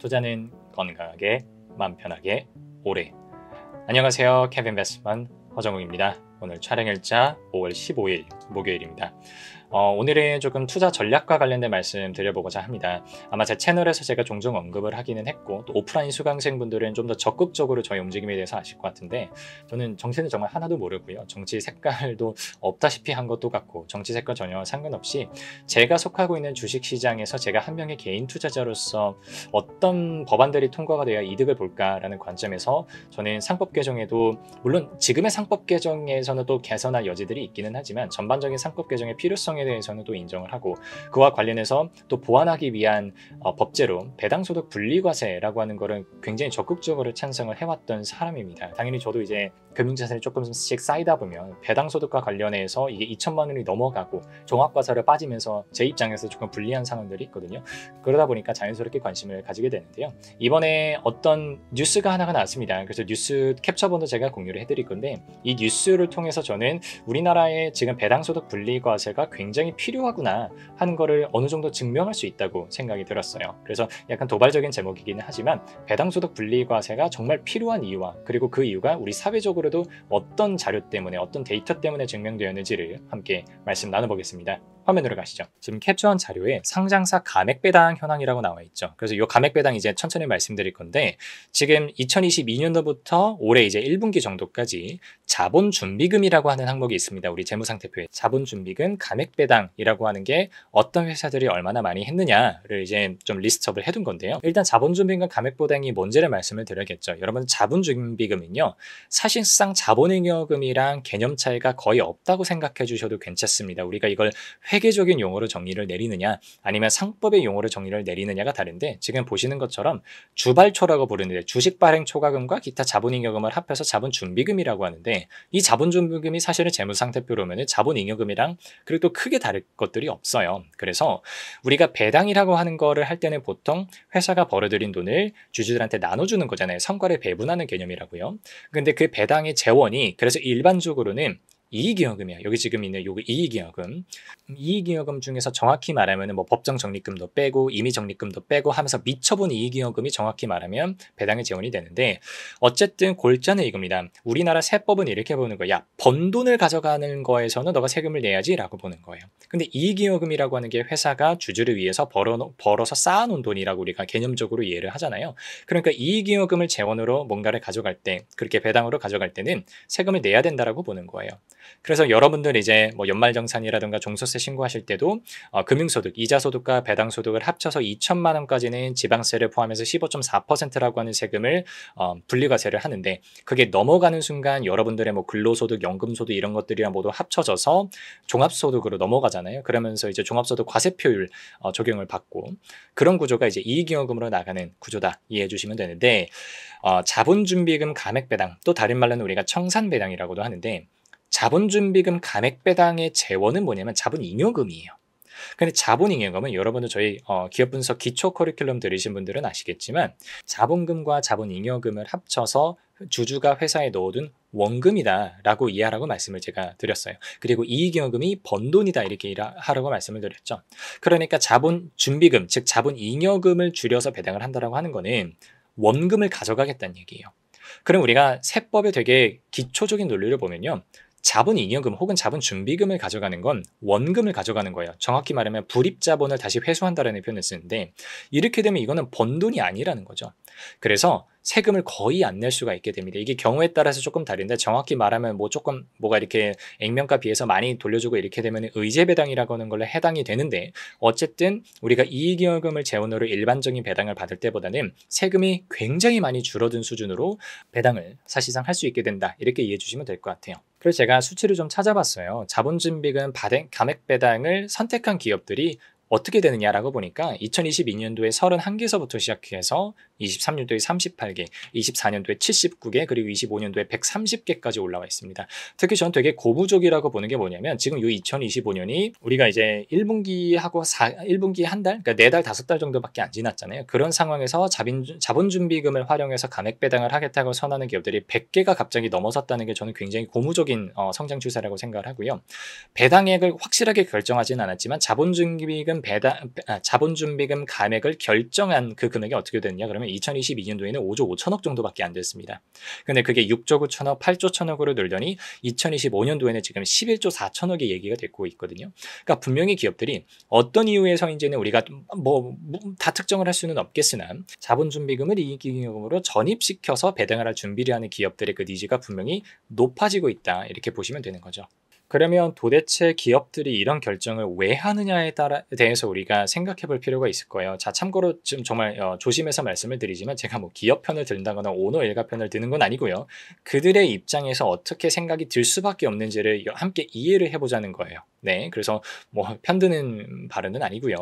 투자는 건강하게, 마음 편하게, 오래. 안녕하세요. 캡인베스트먼 허정욱입니다. 오늘 촬영일자 5월 15일 목요일입니다. 오늘은 조금 투자 전략과 관련된 말씀 드려보고자 합니다. 아마 제 채널에서 제가 종종 언급을 하기는 했고, 또 오프라인 수강생분들은 좀 더 적극적으로 저희 움직임에 대해서 아실 것 같은데, 저는 정치는 정말 하나도 모르고요. 정치 색깔도 없다시피 한 것도 같고, 정치 색깔 전혀 상관없이 제가 속하고 있는 주식시장에서 제가 한 명의 개인 투자자로서 어떤 법안들이 통과가 돼야 이득을 볼까라는 관점에서 저는 상법 개정에도, 물론 지금의 상법 개정에서는 또 개선할 여지들이 있기는 하지만 전반적인 상법 개정의 필요성에 대해서는 또 인정을 하고, 그와 관련해서 또 보완하기 위한 법제로 배당소득 분리과세라고 하는 거를 굉장히 적극적으로 찬성을 해왔던 사람입니다. 당연히 저도 이제 금융자산이 조금씩 쌓이다 보면 배당소득과 관련해서 이게 2천만 원이 넘어가고 종합과세를 빠지면서 제 입장에서 조금 불리한 상황들이 있거든요. 그러다 보니까 자연스럽게 관심을 가지게 되는데요. 이번에 어떤 뉴스가 하나가 나왔습니다. 그래서 뉴스 캡처본도 제가 공유를 해드릴 건데, 이 뉴스를 통해서 저는 우리나라의 지금 배당소득 분리과세가 굉장히 필요하구나 하는 거를 어느 정도 증명할 수 있다고 생각이 들었어요. 그래서 약간 도발적인 제목이기는 하지만 배당소득 분리과세가 정말 필요한 이유와, 그리고 그 이유가 우리 사회적으로도 어떤 자료 때문에, 어떤 데이터 때문에 증명되었는지를 함께 말씀 나눠보겠습니다. 화면으로 가시죠. 지금 캡처한 자료에 상장사 감액배당 현황이라고 나와 있죠. 그래서 이 감액배당 이제 천천히 말씀드릴 건데, 지금 2022년도부터 올해 이제 1분기 정도까지 자본준비금이라고 하는 항목이 있습니다. 우리 재무상태표에 자본준비금 감액배당이라고 하는 게 어떤 회사들이 얼마나 많이 했느냐를 이제 좀 리스트업을 해둔 건데요. 일단 자본준비금 감액배당이 뭔지를 말씀을 드려야겠죠. 여러분, 자본준비금은요, 사실상 자본잉여금이랑 개념 차이가 거의 없다고 생각해 주셔도 괜찮습니다. 우리가 이걸 회계적인 용어로 정의를 내리느냐 아니면 상법의 용어로 정의를 내리느냐가 다른데, 지금 보시는 것처럼 주발초라고 부르는데, 주식발행초과금과 기타 자본잉여금을 합해서 자본준비금이라고 하는데, 이 자본준비금이 사실은 재무상태표로 보면 자본잉여금이랑 그리고 또 크게 다를 것들이 없어요. 그래서 우리가 배당이라고 하는 거를 할 때는 보통 회사가 벌어들인 돈을 주주들한테 나눠주는 거잖아요. 성과를 배분하는 개념이라고요. 근데 그 배당의 재원이, 그래서 일반적으로는 이익이여금이야. 여기 지금 있는 요거 이익이여금. 이익이여금 중에서 정확히 말하면 뭐 법정 적립금도 빼고 임의 적립금도 빼고 하면서 미처분 이익이여금이 정확히 말하면 배당의 재원이 되는데, 어쨌든 골자는 이겁니다. 우리나라 세법은 이렇게 보는 거야. 야, 번 돈을 가져가는 거에서는 너가 세금을 내야지 라고 보는 거예요. 근데 이익이여금이라고 하는 게 회사가 주주를 위해서 벌어서 쌓아놓은 돈이라고 우리가 개념적으로 이해를 하잖아요. 그러니까 이익이여금을 재원으로 뭔가를 가져갈 때, 그렇게 배당으로 가져갈 때는 세금을 내야 된다라고 보는 거예요. 그래서 여러분들 이제 뭐 연말정산이라든가 종소세 신고하실 때도 금융소득, 이자소득과 배당소득을 합쳐서 2천만 원까지는 지방세를 포함해서 15.4%라고 하는 세금을 분리과세를 하는데, 그게 넘어가는 순간 여러분들의 뭐 근로소득, 연금소득 이런 것들이랑 모두 합쳐져서 종합소득으로 넘어가잖아요. 그러면서 이제 종합소득 과세표율 적용을 받고, 그런 구조가 이제 이익잉여금으로 나가는 구조다 이해해 주시면 되는데, 자본준비금 감액배당, 또 다른 말로는 우리가 청산배당이라고도 하는데, 자본준비금 감액배당의 재원은 뭐냐면 자본잉여금이에요. 근데 자본잉여금은 여러분들 저희 기업분석 기초 커리큘럼 들으신 분들은 아시겠지만, 자본금과 자본잉여금을 합쳐서 주주가 회사에 넣어둔 원금이다 라고 이해하라고 말씀을 제가 드렸어요. 그리고 이익잉여금이 번 돈이다 이렇게 하라고 말씀을 드렸죠. 그러니까 자본준비금, 즉 자본잉여금을 줄여서 배당을 한다라고 하는 거는 원금을 가져가겠다는 얘기예요. 그럼 우리가 세법의 되게 기초적인 논리를 보면요, 자본잉여금 혹은 자본준비금을 가져가는 건 원금을 가져가는 거예요. 정확히 말하면 불입자본을 다시 회수한다라는 표현을 쓰는데, 이렇게 되면 이거는 번 돈이 아니라는 거죠. 그래서 세금을 거의 안 낼 수가 있게 됩니다. 이게 경우에 따라서 조금 다른데, 정확히 말하면 뭐 조금 뭐가 이렇게 액면가 비해서 많이 돌려주고 이렇게 되면 의제배당이라고 하는 걸로 해당이 되는데, 어쨌든 우리가 이익잉여금을 재원으로 일반적인 배당을 받을 때보다는 세금이 굉장히 많이 줄어든 수준으로 배당을 사실상 할 수 있게 된다 이렇게 이해해 주시면 될 것 같아요. 그래서 제가 수치를 좀 찾아봤어요. 자본준비금 감액배당을 선택한 기업들이 어떻게 되느냐라고 보니까 2022년도에 31개서부터 시작해서 23년도에 38개, 24년도에 79개, 그리고 25년도에 130개까지 올라와 있습니다. 특히 저는 되게 고무적이라고 보는 게 뭐냐면 지금 이 2025년이 우리가 이제 1분기하고 1분기 한 달, 그러니까 4달, 5달 정도밖에 안 지났잖아요. 그런 상황에서 자본준비금을 활용해서 감액 배당을 하겠다고 선언하는 기업들이 100개가 갑자기 넘어섰다는 게 저는 굉장히 고무적인 성장 추세라고 생각을 하고요. 배당액을 확실하게 결정하지는 않았지만 자본준비금 감액을 결정한 그 금액이 어떻게 됐냐 그러면 2022년도에는 5조 5천억 정도밖에 안 됐습니다. 근데 그게 6조 9천억, 8조 천억으로 늘더니 2025년도에는 지금 11조 4천억이 얘기가 되고 있거든요. 그러니까 분명히 기업들이 어떤 이유에서인지는 우리가 다 특정을 할 수는 없겠으나 자본준비금을 이익기금으로 전입시켜서 배당을 할 준비를 하는 기업들의 그 니즈가 분명히 높아지고 있다, 이렇게 보시면 되는 거죠. 그러면 도대체 기업들이 이런 결정을 왜 하느냐에 대해서 우리가 생각해 볼 필요가 있을 거예요. 자, 참고로 지금 정말 조심해서 말씀을 드리지만 제가 뭐 기업 편을 든다거나 오너 일가 편을 드는 건 아니고요. 그들의 입장에서 어떻게 생각이 들 수밖에 없는지를 함께 이해를 해보자는 거예요. 네, 그래서 뭐 편드는 발언은 아니고요.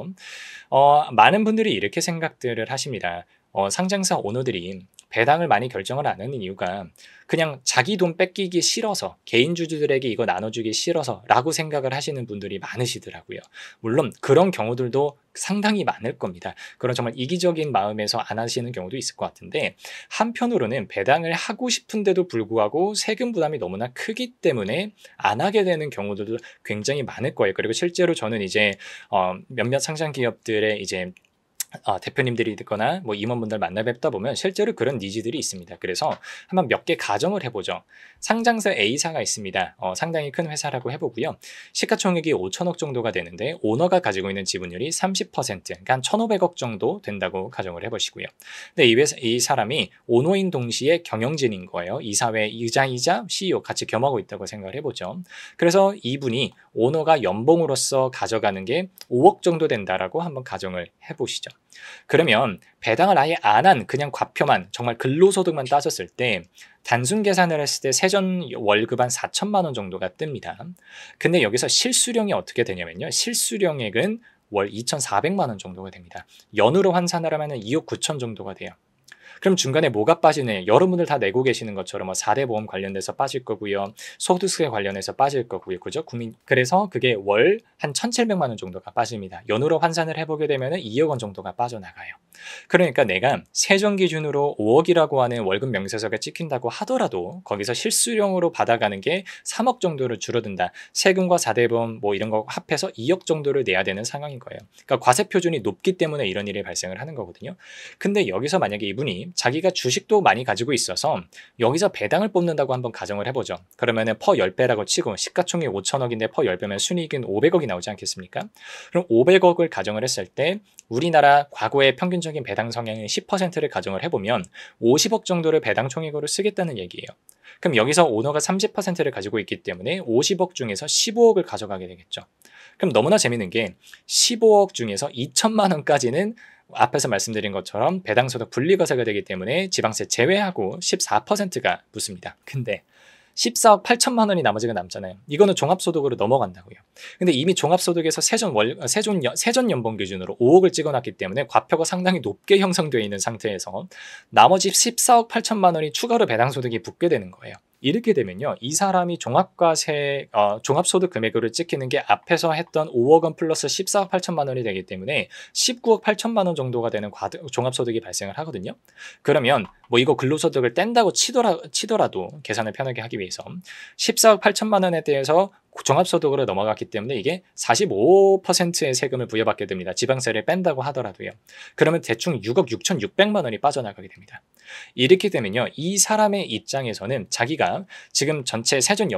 많은 분들이 이렇게 생각들을 하십니다. 상장사 오너들이 배당을 많이 결정을 안 하는 이유가 그냥 자기 돈 뺏기기 싫어서, 개인 주주들에게 이거 나눠주기 싫어서 라고 생각을 하시는 분들이 많으시더라고요. 물론 그런 경우들도 상당히 많을 겁니다. 그런 정말 이기적인 마음에서 안 하시는 경우도 있을 것 같은데, 한편으로는 배당을 하고 싶은데도 불구하고 세금 부담이 너무나 크기 때문에 안 하게 되는 경우들도 굉장히 많을 거예요. 그리고 실제로 저는 이제 몇몇 상장 기업들의 이제 대표님들이 있거나 뭐 임원분들 만나 뵙다 보면 실제로 그런 니즈들이 있습니다. 그래서 한번 몇 개 가정을 해보죠. 상장사 A사가 있습니다. 상당히 큰 회사라고 해보고요. 시가총액이 5천억 정도가 되는데 오너가 가지고 있는 지분율이 30%, 그러니까 한 1,500억 정도 된다고 가정을 해보시고요. 근데 이 사람이 오너인 동시에 경영진인 거예요. 이사회 의장이자 CEO 같이 겸하고 있다고 생각을 해보죠. 그래서 이분이 오너가 연봉으로서 가져가는 게 5억 정도 된다라고 한번 가정을 해보시죠. 그러면 배당을 아예 안 한 그냥 과표만, 정말 근로소득만 따졌을 때 단순 계산을 했을 때 세전 월급 한 4천만 원 정도가 뜹니다. 근데 여기서 실수령이 어떻게 되냐면요. 실수령액은 월 2,400만 원 정도가 됩니다. 연으로 환산을 하면 2억 9천 정도가 돼요. 그럼 중간에 뭐가 빠지네? 여러분들 다 내고 계시는 것처럼 뭐 4대 보험 관련돼서 빠질 거고요. 소득세 관련해서 빠질 거고요. 그죠? 그래서 그게 월 한 1,700만 원 정도가 빠집니다. 연으로 환산을 해보게 되면 2억 원 정도가 빠져나가요. 그러니까 내가 세전 기준으로 5억이라고 하는 월급 명세서가 찍힌다고 하더라도 거기서 실수령으로 받아가는 게 3억 정도를 줄어든다. 세금과 4대 보험 뭐 이런 거 합해서 2억 정도를 내야 되는 상황인 거예요. 그러니까 과세 표준이 높기 때문에 이런 일이 발생을 하는 거거든요. 근데 여기서 만약에 이분이 자기가 주식도 많이 가지고 있어서 여기서 배당을 뽑는다고 한번 가정을 해보죠. 그러면은 퍼 10배라고 치고 시가총액 5천억인데 퍼 10배면 순이익은 500억이 나오지 않겠습니까? 그럼 500억을 가정을 했을 때 우리나라 과거의 평균적인 배당 성향의 10%를 가정을 해보면 50억 정도를 배당 총액으로 쓰겠다는 얘기예요. 그럼 여기서 오너가 30%를 가지고 있기 때문에 50억 중에서 15억을 가져가게 되겠죠. 그럼 너무나 재밌는 게 15억 중에서 2천만 원까지는 앞에서 말씀드린 것처럼 배당소득 분리과세가 되기 때문에 지방세 제외하고 14%가 붙습니다. 근데 14억 8천만 원이 나머지가 남잖아요. 이거는 종합소득으로 넘어간다고요. 근데 이미 종합소득에서 세전 연봉 기준으로 5억을 찍어놨기 때문에 과표가 상당히 높게 형성되어 있는 상태에서 나머지 14억 8천만 원이 추가로 배당소득이 붙게 되는 거예요. 이렇게 되면요, 이 사람이 종합소득 금액으로 찍히는 게 앞에서 했던 5억 원 플러스 14억 8천만 원이 되기 때문에 19억 8천만 원 정도가 되는 종합소득이 발생을 하거든요. 그러면 뭐 이거 근로소득을 뗀다고 치더라도 계산을 편하게 하기 위해서 14억 8천만 원에 대해서 종합소득으로 넘어갔기 때문에 이게 45%의 세금을 부여받게 됩니다. 지방세를 뺀다고 하더라도요. 그러면 대충 6억 6,600만 원이 빠져나가게 됩니다. 이렇게 되면요, 이 사람의 입장에서는 자기가 지금 전체 세전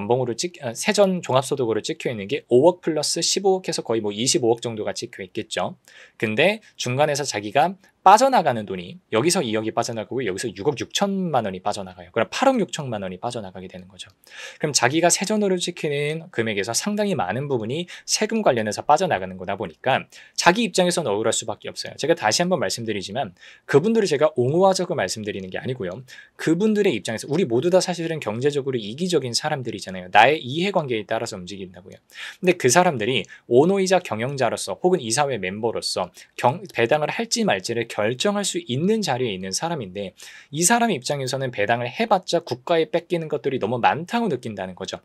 종합소득으로 찍혀 있는 게 5억 플러스 15억 해서 거의 뭐 25억 정도가 찍혀 있겠죠. 근데 중간에서 자기가 빠져나가는 돈이 여기서 2억이 빠져나가고 여기서 6억 6천만 원이 빠져나가요. 그럼 8억 6천만 원이 빠져나가게 되는 거죠. 그럼 자기가 세전으로 찍히는 금액에서 상당히 많은 부분이 세금 관련해서 빠져나가는 거다 보니까 자기 입장에서는 억울할 수밖에 없어요. 제가 다시 한번 말씀드리지만 그분들을 제가 옹호하자고 말씀드리는 게 아니고요. 그분들의 입장에서 우리 모두 다 사실은 경제적으로 이기적인 사람들이잖아요. 나의 이해관계에 따라서 움직인다고요. 근데 그 사람들이 오너이자 경영자로서 혹은 이사회 멤버로서 배당을 할지 말지를 결정할 수 있는 자리에 있는 사람인데 이 사람 입장에서는 배당을 해봤자 국가에 뺏기는 것들이 너무 많다고 느낀다는 거죠.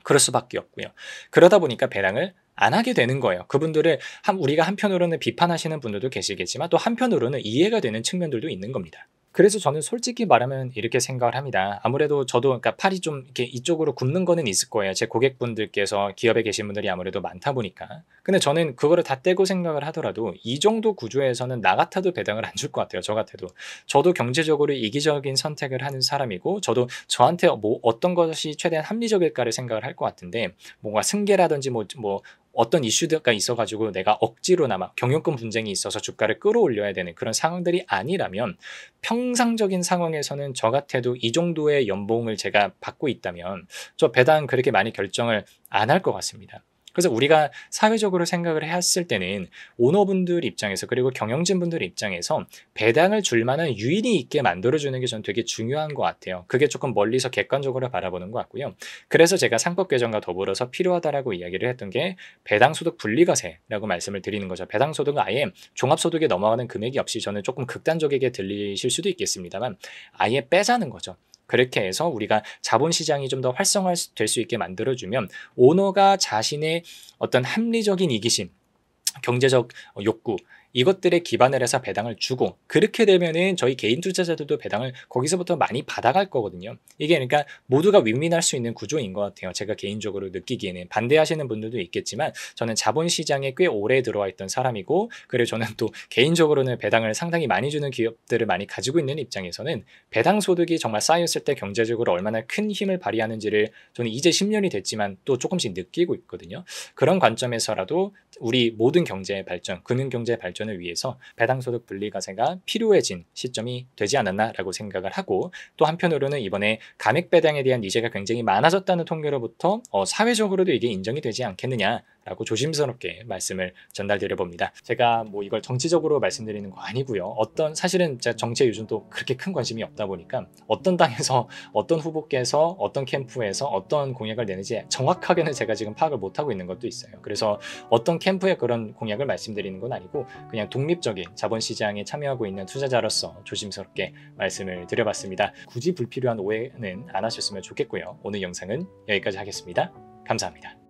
그럴 수밖에 없고요. 그러다 보니까 배당을 안 하게 되는 거예요. 그분들을 우리가 한편으로는 비판하시는 분들도 계시겠지만 또 한편으로는 이해가 되는 측면들도 있는 겁니다. 그래서 저는 솔직히 말하면 이렇게 생각을 합니다. 아무래도 저도 그러니까 팔이 좀 이렇게 이쪽으로 굽는 거는 있을 거예요. 제 고객분들께서 기업에 계신 분들이 아무래도 많다 보니까. 근데 저는 그거를 다 떼고 생각을 하더라도 이 정도 구조에서는 나 같아도 배당을 안 줄 것 같아요. 저 같아도. 저도 경제적으로 이기적인 선택을 하는 사람이고 저도 저한테 뭐 어떤 것이 최대한 합리적일까를 생각을 할 것 같은데 뭔가 승계라든지 뭐 어떤 이슈가 있어가지고 내가 억지로나마 경영권 분쟁이 있어서 주가를 끌어올려야 되는 그런 상황들이 아니라면 평상적인 상황에서는 저 같아도 이 정도의 연봉을 제가 받고 있다면 저 배당 그렇게 많이 결정을 안 할 것 같습니다. 그래서 우리가 사회적으로 생각을 했을 때는 오너분들 입장에서 그리고 경영진분들 입장에서 배당을 줄 만한 유인이 있게 만들어주는 게 저는 되게 중요한 것 같아요. 그게 조금 멀리서 객관적으로 바라보는 것 같고요. 그래서 제가 상법 개정과 더불어서 필요하다라고 이야기를 했던 게 배당소득 분리과세라고 말씀을 드리는 거죠. 배당소득은 아예 종합소득에 넘어가는 금액이 없이 저는 조금 극단적이게 들리실 수도 있겠습니다만 아예 빼자는 거죠. 그렇게 해서 우리가 자본시장이 좀 더 활성화될 수 있게 만들어주면 오너가 자신의 어떤 합리적인 이기심, 경제적 욕구 이것들에 기반을 해서 배당을 주고 그렇게 되면은 저희 개인 투자자들도 배당을 거기서부터 많이 받아갈 거거든요. 이게 그러니까 모두가 윈윈할 수 있는 구조인 것 같아요. 제가 개인적으로 느끼기에는 반대하시는 분들도 있겠지만 저는 자본시장에 꽤 오래 들어와 있던 사람이고 그리고 저는 또 개인적으로는 배당을 상당히 많이 주는 기업들을 많이 가지고 있는 입장에서는 배당 소득이 정말 쌓였을 때 경제적으로 얼마나 큰 힘을 발휘하는지를 저는 이제 10년이 됐지만 또 조금씩 느끼고 있거든요. 그런 관점에서라도 우리 모든 경제 발전, 금융 경제 발전을 위해서 배당소득 분리과세가 필요해진 시점이 되지 않았나라고 생각을 하고 또 한편으로는 이번에 감액 배당에 대한 니즈가 굉장히 많아졌다는 통계로부터 사회적으로도 이게 인정이 되지 않겠느냐라고 조심스럽게 말씀을 전달드려 봅니다. 제가 뭐 이걸 정치적으로 말씀드리는 거 아니고요. 사실은 제가 정치에 요즘 또 그렇게 큰 관심이 없다 보니까 어떤 당에서 어떤 후보께서 어떤 캠프에서 어떤 공약을 내는지 정확하게는 제가 지금 파악을 못하고 있는 것도 있어요. 그래서 어떤 캠프의 그런 공약을 말씀드리는 건 아니고 그냥 독립적인 자본시장에 참여하고 있는 투자자로서 조심스럽게 말씀을 드려봤습니다. 굳이 불필요한 오해는 안 하셨으면 좋겠고요. 오늘 영상은 여기까지 하겠습니다. 감사합니다.